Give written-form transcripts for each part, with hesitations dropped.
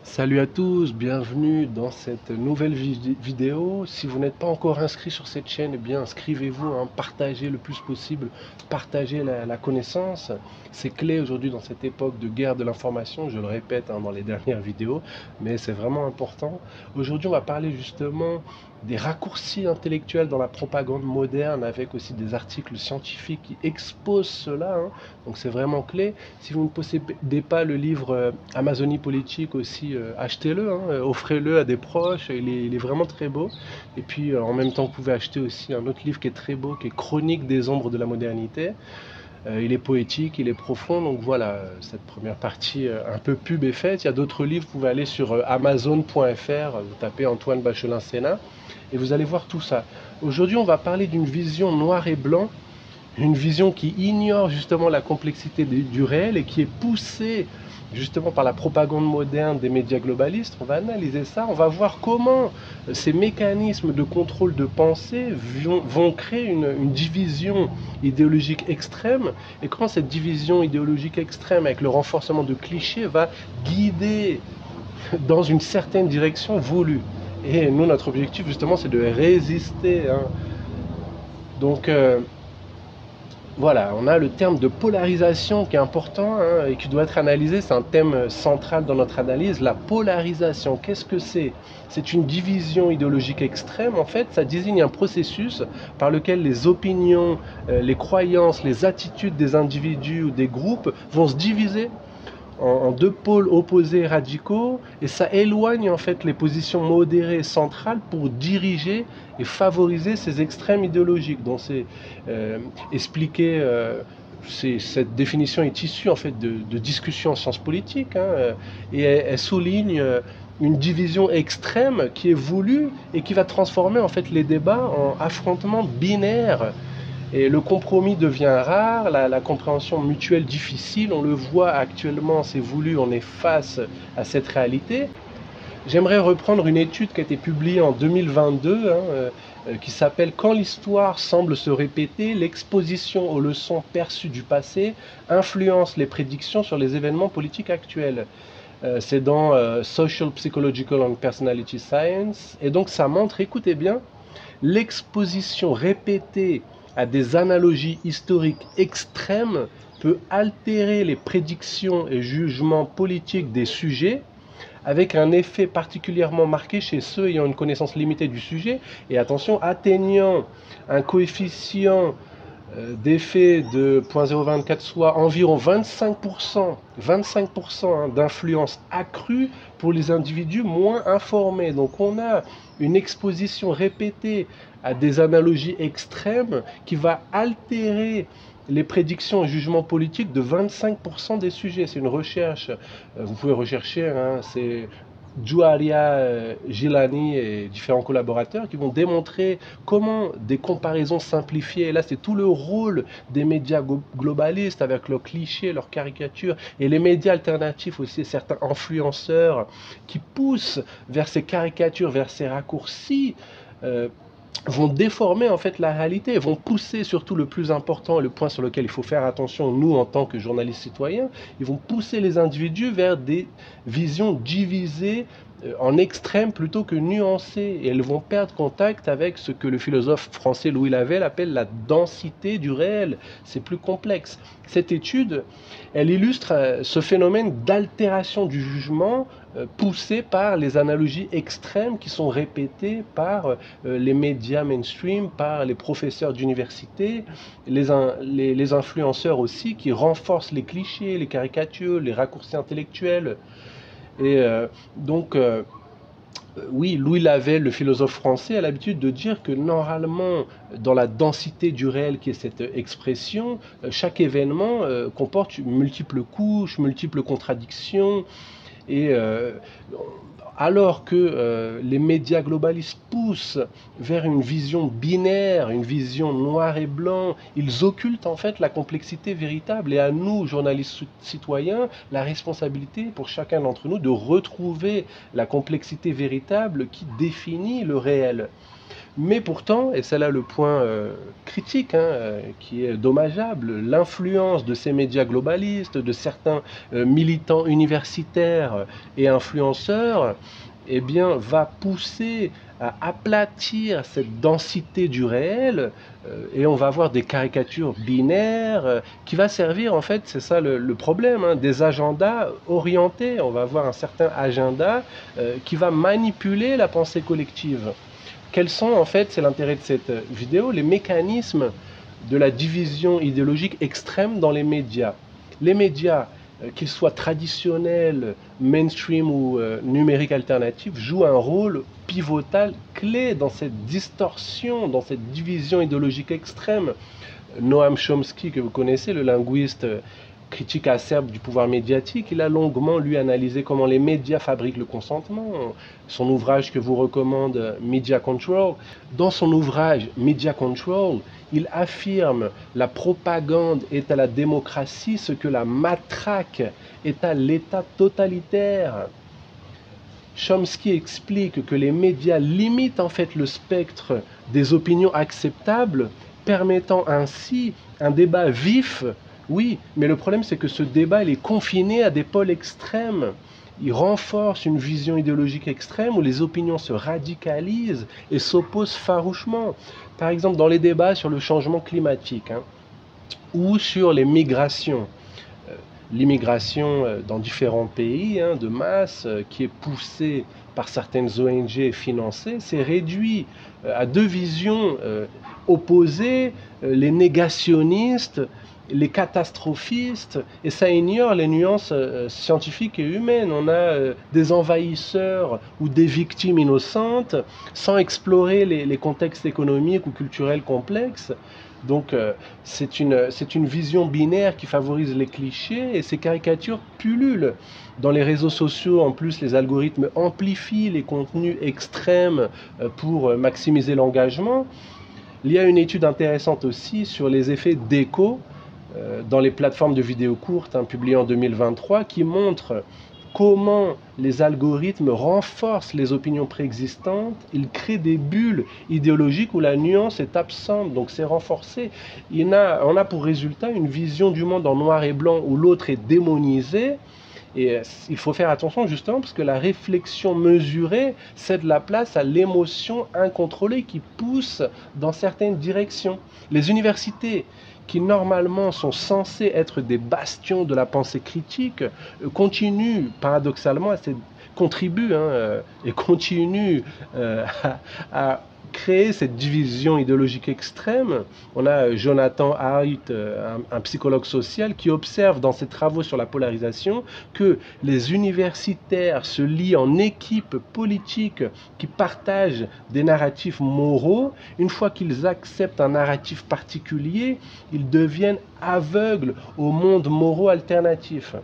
Salut à tous, bienvenue dans cette nouvelle vidéo. Si vous n'êtes pas encore inscrit sur cette chaîne, eh bien inscrivez-vous, hein, partagez le plus possible, partagez la connaissance. C'est clé aujourd'hui dans cette époque de guerre de l'information, je le répète, hein, dans les dernières vidéos, mais c'est vraiment important. Aujourd'hui, on va parler justement des raccourcis intellectuels dans la propagande moderne, avec aussi des articles scientifiques qui exposent cela, hein. Donc c'est vraiment clé. Si vous ne possédez pas le livre Amazonie politique aussi, achetez-le, hein, offrez-le à des proches, il est vraiment très beau. Et puis en même temps, vous pouvez acheter aussi un autre livre qui est très beau, qui est Chronique des ombres de la modernité. Il est poétique, il est profond, donc voilà, cette première partie un peu pub est faite. Il y a d'autres livres, vous pouvez aller sur amazon.fr, vous tapez Antoine Bachelin-Sénat, et vous allez voir tout ça. Aujourd'hui, on va parler d'une vision noir et blanc, une vision qui ignore justement la complexité du réel et qui est poussée justement par la propagande moderne des médias globalistes. On va analyser ça, on va voir comment ces mécanismes de contrôle de pensée vont créer une division idéologique extrême, et comment cette division idéologique extrême avec le renforcement de clichés va guider dans une certaine direction voulue. Et nous, notre objectif justement, c'est de résister, hein. Donc voilà, on a le terme de polarisation qui est important, hein, et qui doit être analysé. C'est un thème central dans notre analyse. La polarisation, qu'est-ce que c'est? C'est une division idéologique extrême. En fait, ça désigne un processus par lequel les opinions, les croyances, les attitudes des individus ou des groupes vont se diviser en deux pôles opposés radicaux, et ça éloigne en fait les positions modérées centrales pour diriger et favoriser ces extrêmes idéologiques. Donc c'est expliqué, cette définition est issue en fait de discussions en sciences politiques, hein, et elle souligne une division extrême qui est voulue et qui va transformer en fait les débats en affrontements binaires. Et le compromis devient rare, la compréhension mutuelle difficile. On le voit actuellement, c'est voulu, on est face à cette réalité. J'aimerais reprendre une étude qui a été publiée en 2022, hein, qui s'appelle Quand l'histoire semble se répéter, l'exposition aux leçons perçues du passé influence les prédictions sur les événements politiques actuels. C'est dans Social, Psychological and Personality Science. Et donc ça montre, écoutez bien, l'exposition répétée à des analogies historiques extrêmes peut altérer les prédictions et jugements politiques des sujets, avec un effet particulièrement marqué chez ceux ayant une connaissance limitée du sujet, et attention, atteignant un coefficient d'effet de 0,024, soit environ 25%, hein, d'influence accrue pour les individus moins informés. Donc on a une exposition répétée à des analogies extrêmes qui va altérer les prédictions et jugements politiques de 25% des sujets. C'est une recherche, vous pouvez rechercher, hein, c'est Juaria Gilani et différents collaborateurs qui vont démontrer comment des comparaisons simplifiées, et là c'est tout le rôle des médias globalistes avec leurs clichés, leurs caricatures, et les médias alternatifs aussi, certains influenceurs qui poussent vers ces caricatures, vers ces raccourcis, vont déformer en fait la réalité, vont pousser, surtout le plus important, le point sur lequel il faut faire attention, nous en tant que journalistes citoyens, ils vont pousser les individus vers des visions divisées en extrêmes plutôt que nuancées, et elles vont perdre contact avec ce que le philosophe français Louis Lavelle appelle la densité du réel. C'est plus complexe. Cette étude, elle illustre ce phénomène d'altération du jugement poussé par les analogies extrêmes qui sont répétées par les médias mainstream, par les professeurs d'université, les influenceurs aussi, qui renforcent les clichés, les caricatures, les raccourcis intellectuels. Et oui, Louis Lavelle, le philosophe français, a l'habitude de dire que normalement, dans la densité du réel qui est cette expression, chaque événement comporte multiples couches, multiples contradictions, et alors que les médias globalistes poussent vers une vision binaire, une vision noir et blanc, ils occultent en fait la complexité véritable. Et à nous, journalistes citoyens, la responsabilité pour chacun d'entre nous de retrouver la complexité véritable qui définit le réel. Mais pourtant, et c'est là le point critique, hein, qui est dommageable, l'influence de ces médias globalistes, de certains militants universitaires et influenceurs, eh bien, va pousser à aplatir cette densité du réel, et on va avoir des caricatures binaires qui va servir, en fait, c'est ça le problème, hein, des agendas orientés. On va avoir un certain agenda qui va manipuler la pensée collective. Quels sont, en fait, c'est l'intérêt de cette vidéo, les mécanismes de la division idéologique extrême dans les médias. Les médias, qu'ils soient traditionnels, mainstream ou numériques alternatifs, jouent un rôle pivotal clé dans cette distorsion, dans cette division idéologique extrême. Noam Chomsky, que vous connaissez, le linguiste critique acerbe du pouvoir médiatique, il a longuement, lui, analysé comment les médias fabriquent le consentement. Son ouvrage que vous recommande, Media Control. Dans son ouvrage Media Control, il affirme la propagande est à la démocratie ce que la matraque est à l'État totalitaire. Chomsky explique que les médias limitent en fait le spectre des opinions acceptables, permettant ainsi un débat vif. Oui, mais le problème c'est que ce débat il est confiné à des pôles extrêmes. Il renforce une vision idéologique extrême où les opinions se radicalisent et s'opposent farouchement. Par exemple, dans les débats sur le changement climatique, hein, ou sur les migrations. L'immigration dans différents pays de masse qui est poussée par certaines ONG et financée, c'est réduit à deux visions opposées, les négationnistes, les catastrophistes, et ça ignore les nuances scientifiques et humaines. On a des envahisseurs ou des victimes innocentes sans explorer les contextes économiques ou culturels complexes. Donc c'est une vision binaire qui favorise les clichés et ces caricatures pullulent. Dans les réseaux sociaux, en plus, les algorithmes amplifient les contenus extrêmes pour maximiser l'engagement. Il y a une étude intéressante aussi sur les effets d'écho dans les plateformes de vidéos courtes publiées en 2023 qui montre comment les algorithmes renforcent les opinions préexistantes, ils créent des bulles idéologiques où la nuance est absente, donc c'est renforcé. On a pour résultat une vision du monde en noir et blanc où l'autre est démonisé. Et il faut faire attention justement parce que la réflexion mesurée cède la place à l'émotion incontrôlée qui pousse dans certaines directions. Les universités qui normalement sont censées être des bastions de la pensée critique, continuent paradoxalement contribuent et continuent à créer cette division idéologique extrême. On a Jonathan Haidt, un psychologue social, qui observe dans ses travaux sur la polarisation que les universitaires se lient en équipes politiques qui partagent des narratifs moraux. Une fois qu'ils acceptent un narratif particulier, ils deviennent aveugles au monde moraux alternatif.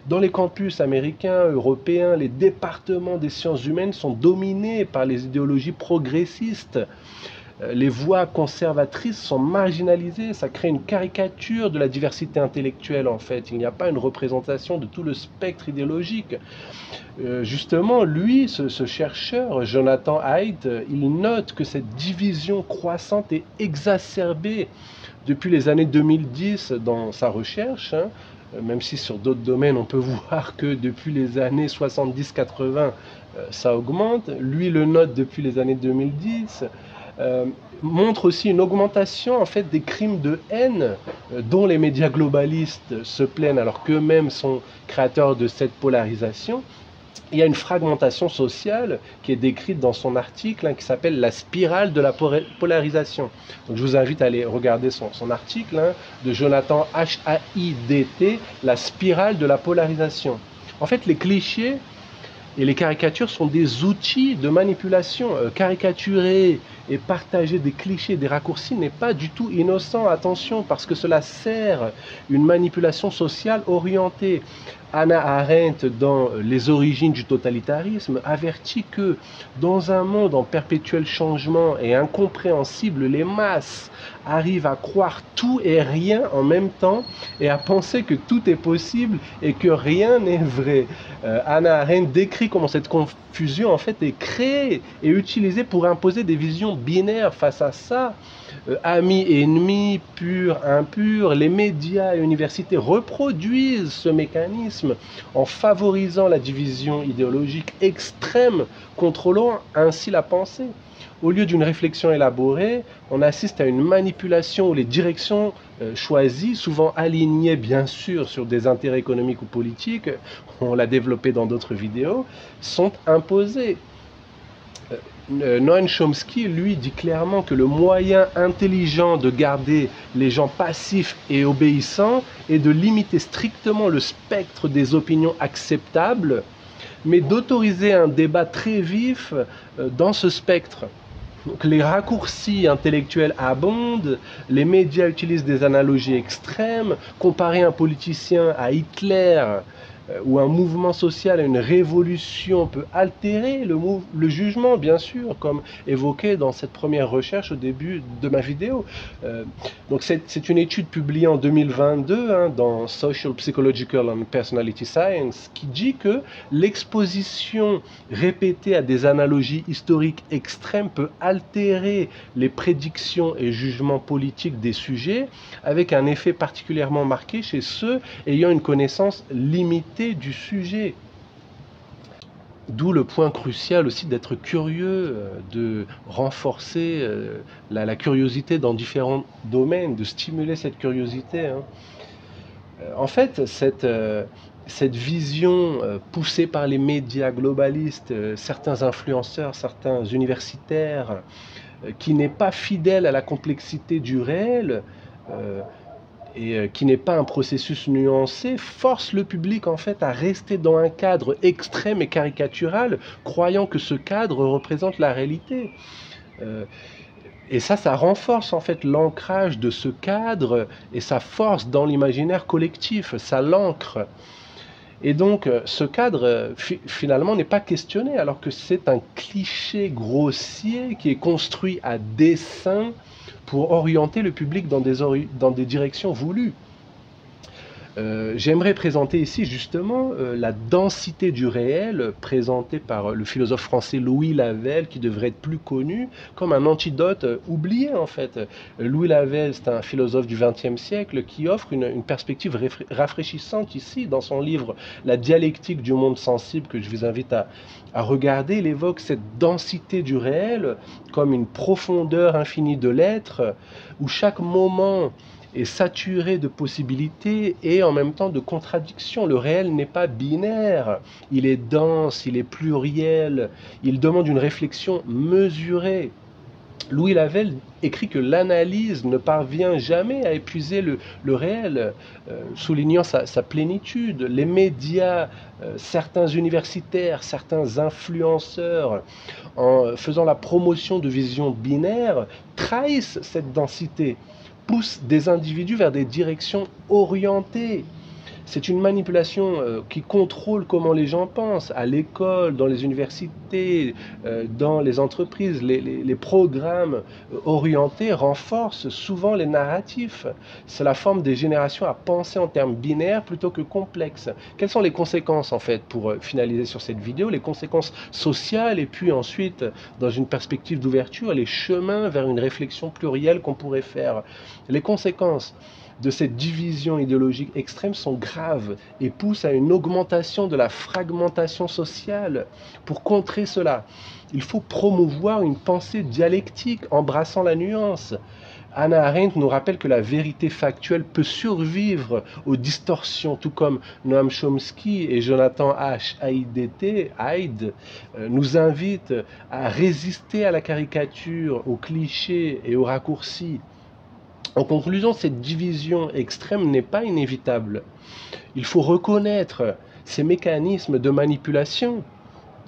Dans les campus américains, européens, les départements des sciences humaines sont dominés par les idéologies progressistes. Les voix conservatrices sont marginalisées, ça crée une caricature de la diversité intellectuelle en fait. Il n'y a pas une représentation de tout le spectre idéologique. Justement, lui, ce chercheur, Jonathan Haidt, il note que cette division croissante est exacerbée depuis les années 2010 dans sa recherche, même si sur d'autres domaines on peut voir que depuis les années 70-80 ça augmente. Lui le note depuis les années 2010. Montre aussi une augmentation en fait des crimes de haine dont les médias globalistes se plaignent alors qu'eux-mêmes sont créateurs de cette polarisation. Il y a une fragmentation sociale qui est décrite dans son article qui s'appelle la spirale de la polarisation. Donc je vous invite à aller regarder son article de Jonathan Haidt, la spirale de la polarisation. En fait, les clichés et les caricatures sont des outils de manipulation. Caricaturer et partager des clichés, des raccourcis n'est pas du tout innocent, attention, parce que cela sert une manipulation sociale orientée. Hannah Arendt, dans Les origines du totalitarisme, avertit que dans un monde en perpétuel changement et incompréhensible, les masses arrivent à croire tout et rien en même temps et à penser que tout est possible et que rien n'est vrai. Hannah Arendt décrit comment cette confusion en fait est créée et utilisée pour imposer des visions binaire face à ça. Amis et ennemis, purs, impurs, les médias et universités reproduisent ce mécanisme en favorisant la division idéologique extrême, contrôlant ainsi la pensée. Au lieu d'une réflexion élaborée, on assiste à une manipulation où les directions choisies, souvent alignées bien sûr sur des intérêts économiques ou politiques, on l'a développé dans d'autres vidéos, sont imposées. Noam Chomsky, lui, dit clairement que le moyen intelligent de garder les gens passifs et obéissants est de limiter strictement le spectre des opinions acceptables, mais d'autoriser un débat très vif dans ce spectre. Donc, les raccourcis intellectuels abondent, les médias utilisent des analogies extrêmes, comparer un politicien à Hitler ou un mouvement social à une révolution peut altérer le jugement, bien sûr, comme évoqué dans cette première recherche au début de ma vidéo. Donc c'est une étude publiée en 2022 dans Social, Psychological and Personality Science qui dit que l'exposition répétée à des analogies historiques extrêmes peut altérer les prédictions et jugements politiques des sujets, avec un effet particulièrement marqué chez ceux ayant une connaissance limitée du sujet. D'où le point crucial aussi d'être curieux, de renforcer la curiosité dans différents domaines, de stimuler cette curiosité. En fait, cette vision poussée par les médias globalistes, certains influenceurs, certains universitaires, qui n'est pas fidèle à la complexité du réel, et qui n'est pas un processus nuancé, force le public en fait à rester dans un cadre extrême et caricatural, croyant que ce cadre représente la réalité. Et ça renforce en fait l'ancrage de ce cadre et sa force dans l'imaginaire collectif, ça l'ancre. Et donc ce cadre finalement n'est pas questionné, alors que c'est un cliché grossier qui est construit à dessein pour orienter le public dans des directions voulues. J'aimerais présenter ici justement la densité du réel présentée par le philosophe français Louis Lavelle, qui devrait être plus connu comme un antidote oublié en fait. Louis Lavelle, c'est un philosophe du XXe siècle qui offre une perspective rafraîchissante ici dans son livre La dialectique du monde sensible, que je vous invite à regarder. Il évoque cette densité du réel comme une profondeur infinie de l'être, où chaque moment est saturé de possibilités et en même temps de contradictions. Le réel n'est pas binaire, il est dense, il est pluriel, il demande une réflexion mesurée. Louis Lavelle écrit que l'analyse ne parvient jamais à épuiser le réel, soulignant sa plénitude. Les médias, certains universitaires, certains influenceurs, en faisant la promotion de visions binaires, trahissent cette densité, pousse des individus vers des directions orientées. C'est une manipulation qui contrôle comment les gens pensent, à l'école, dans les universités, dans les entreprises. Les programmes orientés renforcent souvent les narratifs. Cela forme des générations à penser en termes binaires plutôt que complexes. Quelles sont les conséquences, en fait, pour finaliser sur cette vidéo? Les conséquences sociales et puis ensuite, dans une perspective d'ouverture, les chemins vers une réflexion plurielle qu'on pourrait faire. Les conséquences de cette division idéologique extrême sont graves et poussent à une augmentation de la fragmentation sociale. Pour contrer cela, il faut promouvoir une pensée dialectique embrassant la nuance. Hannah Arendt nous rappelle que la vérité factuelle peut survivre aux distorsions, tout comme Noam Chomsky et Jonathan Haidt nous invitent à résister à la caricature, aux clichés et aux raccourcis. En conclusion, cette division extrême n'est pas inévitable. Il faut reconnaître ces mécanismes de manipulation.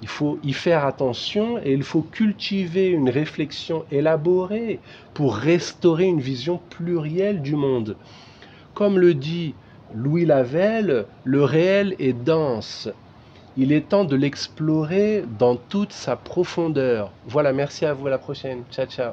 Il faut y faire attention et il faut cultiver une réflexion élaborée pour restaurer une vision plurielle du monde. Comme le dit Louis Lavelle, le réel est dense. Il est temps de l'explorer dans toute sa profondeur. Voilà, merci à vous, à la prochaine. Ciao, ciao.